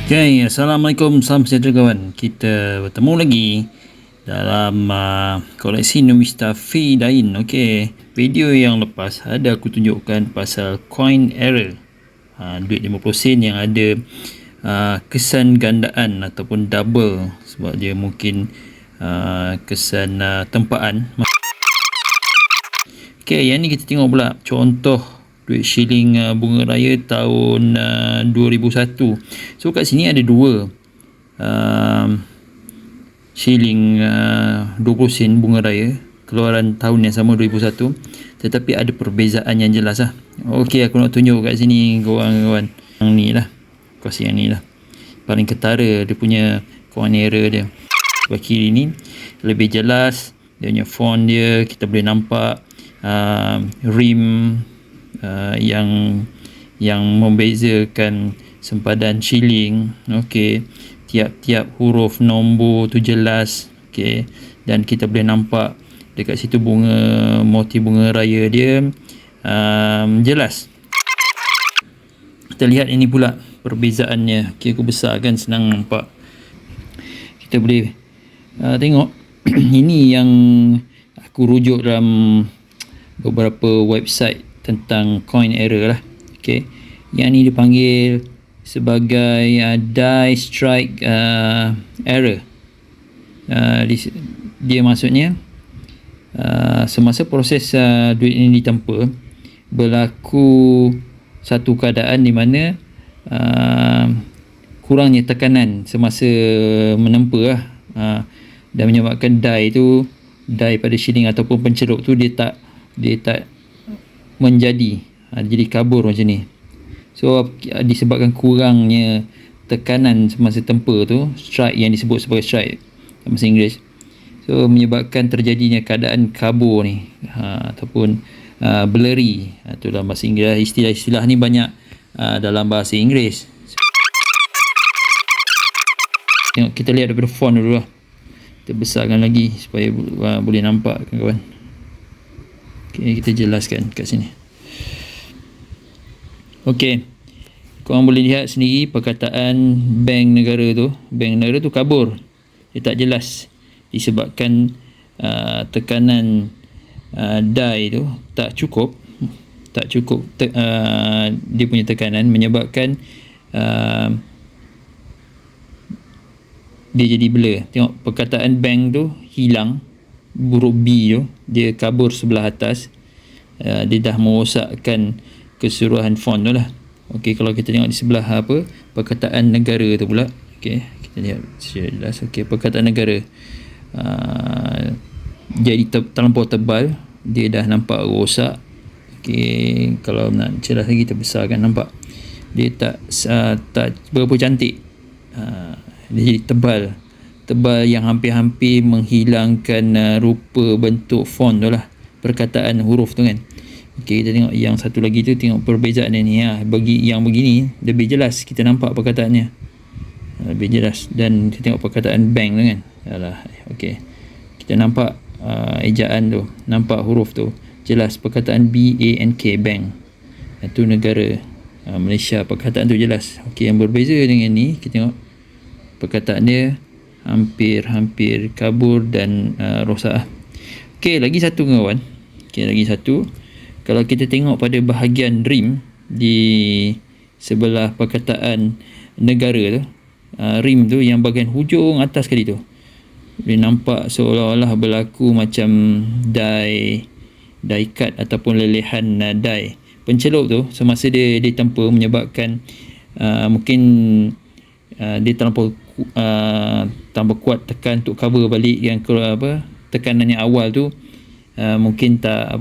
Okay, Assalamualaikum, salam sejahtera kawan. Kita bertemu lagi dalam koleksi Numista Fidain. Okay, video yang lepas ada aku tunjukkan pasal coin error, duit 50 sen yang ada kesan gandaan ataupun double, sebab dia mungkin kesan tempaan. Okay, yang ni kita tengok pula contoh duit shilling bunga raya tahun 2001. So kat sini ada dua shilling 20 sen bunga raya keluaran tahun yang sama 2001, tetapi ada perbezaan yang jelas lah. Okey, aku nak tunjuk kat sini kawan-kawan. Yang ni lah, kos yang ni lah paling ketara dia punya coin error dia. Sebelah kiri ni lebih jelas, dia punya font dia kita boleh nampak rim yang membezakan sempadan shilling. Okey, tiap-tiap huruf nombor tu jelas. Okey, dan kita boleh nampak dekat situ bunga, motif bunga raya dia jelas. Kita lihat ini pula perbezaannya. Okey, aku besarkan senang nampak. Kita boleh tengok ini yang aku rujuk dalam beberapa website tentang coin error lah. Okay, yang ni dipanggil sebagai die strike error. Dia maksudnya semasa proses duit ini ditempa, berlaku satu keadaan di mana kurangnya tekanan semasa menempa lah, dan menyebabkan die pada shilling ataupun pencelup tu dia tak menjadi, jadi kabur macam ni. So disebabkan kurangnya tekanan semasa tempa tu, strike yang disebut sebagai strike dalam bahasa Inggeris, so menyebabkan terjadinya keadaan kabur ni, ataupun blurry. Itu dalam bahasa Inggeris. Istilah-istilah ni banyak dalam bahasa Inggeris. Tengok, kita lihat daripada font dulu lah. Kita besarkan lagi supaya boleh nampak kawan-kawan. Okay, kita jelaskan kat sini. Okey, korang boleh lihat sendiri perkataan bank negara tu. Bank negara tu kabur, dia tak jelas disebabkan tekanan die tu tak cukup. Dia punya tekanan menyebabkan dia jadi blur. Tengok perkataan bank tu hilang, huruf B tu dia kabur sebelah atas. Dia dah merosakkan keseluruhan font tu lah. Okey, kalau kita tengok di sebelah perkataan negara tu pula. Okey, kita lihat secara jelas. Okey, perkataan negara jadi terlampau tebal, dia dah nampak rosak. Okey, kalau nak jelas lagi kita besarkan, nampak dia tak berapa cantik. Dia jadi tebal yang hampir-hampir menghilangkan rupa bentuk font tu lah, perkataan huruf tu kan. Okey, kita tengok yang satu lagi tu, tengok perbezaan dia ni. Bagi yang begini lebih jelas, kita nampak perkataannya lebih jelas. Dan kita tengok perkataan bank tu kan. Okey, kita nampak ejaan tu, nampak huruf tu jelas. Perkataan BANK, bank, itu negara Malaysia, perkataan tu jelas. Okey, yang berbeza dengan ni, kita tengok perkataan dia hampir kabur dan rosak. Okey, lagi satu kawan. Okey, lagi satu. Kalau kita tengok pada bahagian rim di sebelah perkataan negara tu, rim tu yang bahagian hujung atas kali tu, boleh nampak seolah-olah berlaku macam die cut ataupun lelehan die. Pencelup tu semasa dia ditempa menyebabkan mungkin dia terlampau kuat tekan untuk cover balik yang tekanan yang awal tu, mungkin tak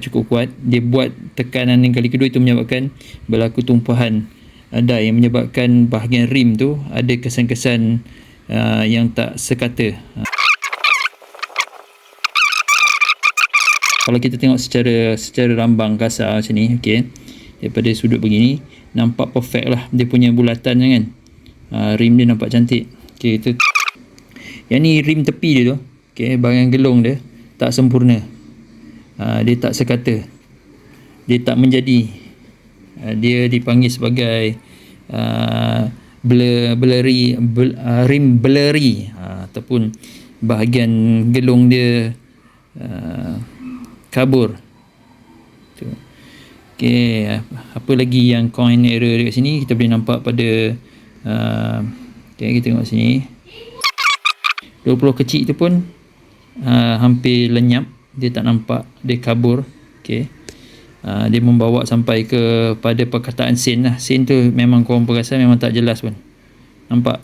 cukup kuat. Dia buat tekanan yang kali kedua, itu menyebabkan berlaku tumpahan die yang menyebabkan bahagian rim tu ada kesan-kesan yang tak sekata. Kalau kita tengok secara rambang kasar macam ni, okey, daripada sudut begini nampak perfect lah dia punya bulatan kan. Rim dia nampak cantik. Okey, itu yang ni rim tepi dia tu. Okey, bahagian gelung dia tak sempurna. Dia tak sekata, dia tak menjadi. Dia dipanggil sebagai rim blurry, ataupun bahagian gelung dia kabur tu. Okey, apa lagi yang coin error dekat sini kita boleh nampak pada okay, kita tengok sini 20 kecil tu pun hampir lenyap, dia tak nampak, dia kabur. Okey, dia membawa sampai pada perkataan sen lah. Sen tu memang korang perasan memang tak jelas pun, nampak.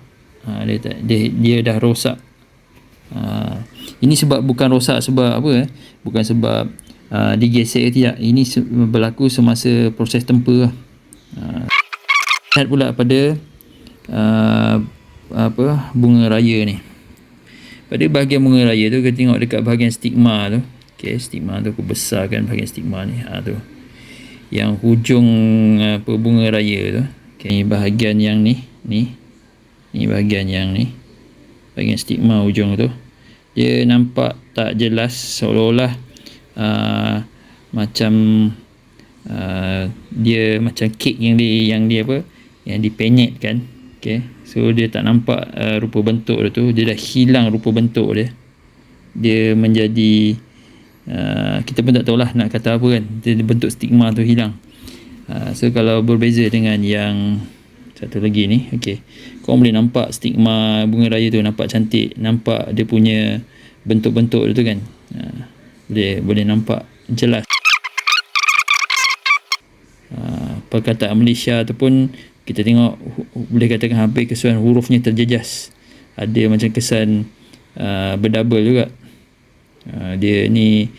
Dia dah rosak. Ini sebab bukan rosak sebab apa, bukan sebab digesek ke tidak. Ini berlaku semasa proses tempur lah. Lihat pula pada bunga raya ni. Pada bahagian bunga raya tu, kita tengok dekat bahagian stigma tu. Okey, stigma tu aku besarkan bahagian stigma ni. Tu yang hujung bunga raya tu. Okey, bahagian yang ni bahagian yang ni, bahagian stigma hujung tu, dia nampak tak jelas, seolah-olah macam dia macam kek yang dipenyetkan. Okey, so dia tak nampak rupa bentuk dia tu, dia dah hilang rupa bentuk dia menjadi kita pun tak tahulah nak kata apa kan, dia bentuk stigma tu hilang. So kalau berbeza dengan yang satu lagi ni, okey, korang boleh nampak stigma bunga raya tu nampak cantik, nampak dia punya bentuk-bentuk dia tu kan, boleh nampak jelas. Perkataan Malaysia tu pun kita tengok boleh katakan hampir keseluruhan hurufnya terjejas, ada macam kesan berdouble juga. Dia ni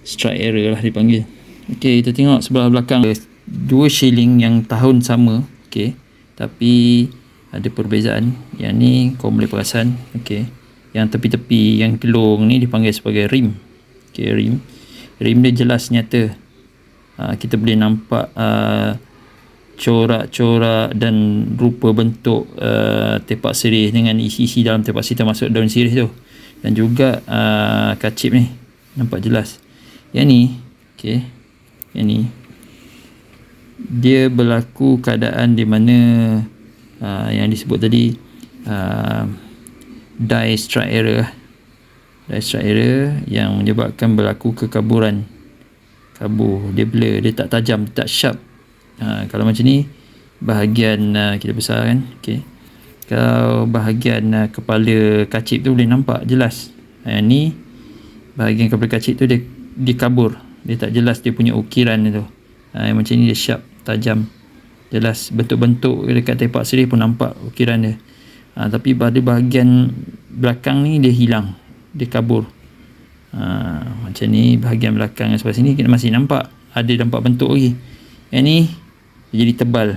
strike error lah dipanggil. Okey, kita tengok sebelah belakang, dua shilling yang tahun sama, okey, tapi ada perbezaan. Yang ni kau boleh perasan, okey, yang tepi-tepi yang kelong ni dipanggil sebagai rim. Okey, rim dia jelas nyata. Kita boleh nampak corak-corak dan rupa bentuk tepak sirih dengan isi-isi dalam tepak sirih, termasuk daun sirih tu, dan juga kacip ni nampak jelas. Yang ni, okey, yang ni dia berlaku keadaan di mana yang disebut tadi die strike error yang menyebabkan berlaku kekaburan, dia blur, dia tak tajam, tak sharp. Kalau macam ni bahagian kita besarkan, okey, kalau bahagian kepala kacip tu boleh nampak jelas. Ni bahagian kepala kacip tu dia kabur, dia tak jelas dia punya ukiran tu. Macam ni dia sharp, tajam, jelas, bentuk-bentuk dekat tepak sirih pun nampak ukiran dia. Tapi pada bahagian belakang ni dia hilang, dia kabur. Macam ni bahagian belakang sebelah sini kita masih nampak, ada nampak bentuk lagi. Yang ni dia jadi tebal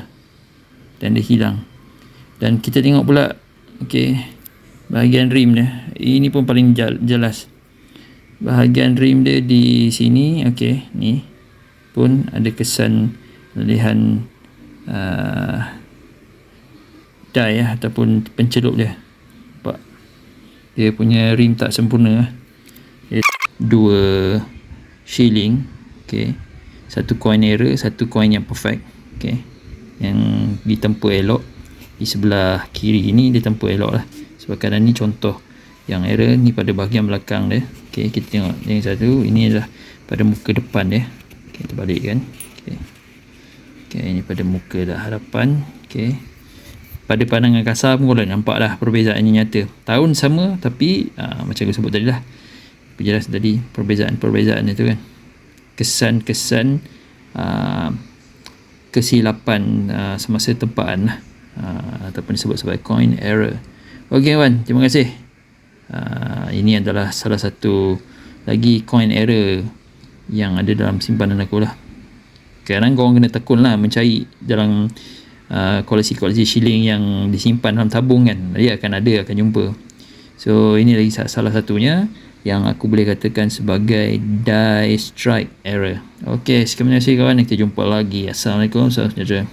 dan dia hilang. Dan kita tengok pula, okey, bahagian rim dia, ini pun paling jelas. Bahagian rim dia di sini, okey, ni pun ada kesan lelehan die ataupun pencelup dia. Nampak dia punya rim tak sempurna. Dua shilling, okey, satu coin error, satu coin yang perfect, okey, yang ditempur elok. Di sebelah kiri ni dia tempur elok lah, sebab kadang ni contoh yang error ni pada bahagian belakang dia. Okey, kita tengok yang satu, ini adalah pada muka depan dia. Okey, kita balikkan. Okey, ini pada muka hadapan. Okey, pada pandangan kasar pun boleh nampak dah perbezaannya nyata. Tahun sama tapi macam aku sebut tadi lah, jelas tadi perbezaan itu kan, kesan-kesan kesilapan semasa tempaan lah, ataupun disebut sebagai coin error. Okey kawan, terima kasih. Ini adalah salah satu lagi coin error yang ada dalam simpanan aku lah. Sekarang korang kena tekun lah mencari dalam koleksi-koleksi shilling yang disimpan dalam tabung kan, dia akan jumpa. So ini lagi salah satunya yang aku boleh katakan sebagai die strike error. Okey, sekian, terima kasih kawan, kita jumpa lagi. Assalamualaikum, salam sejahtera.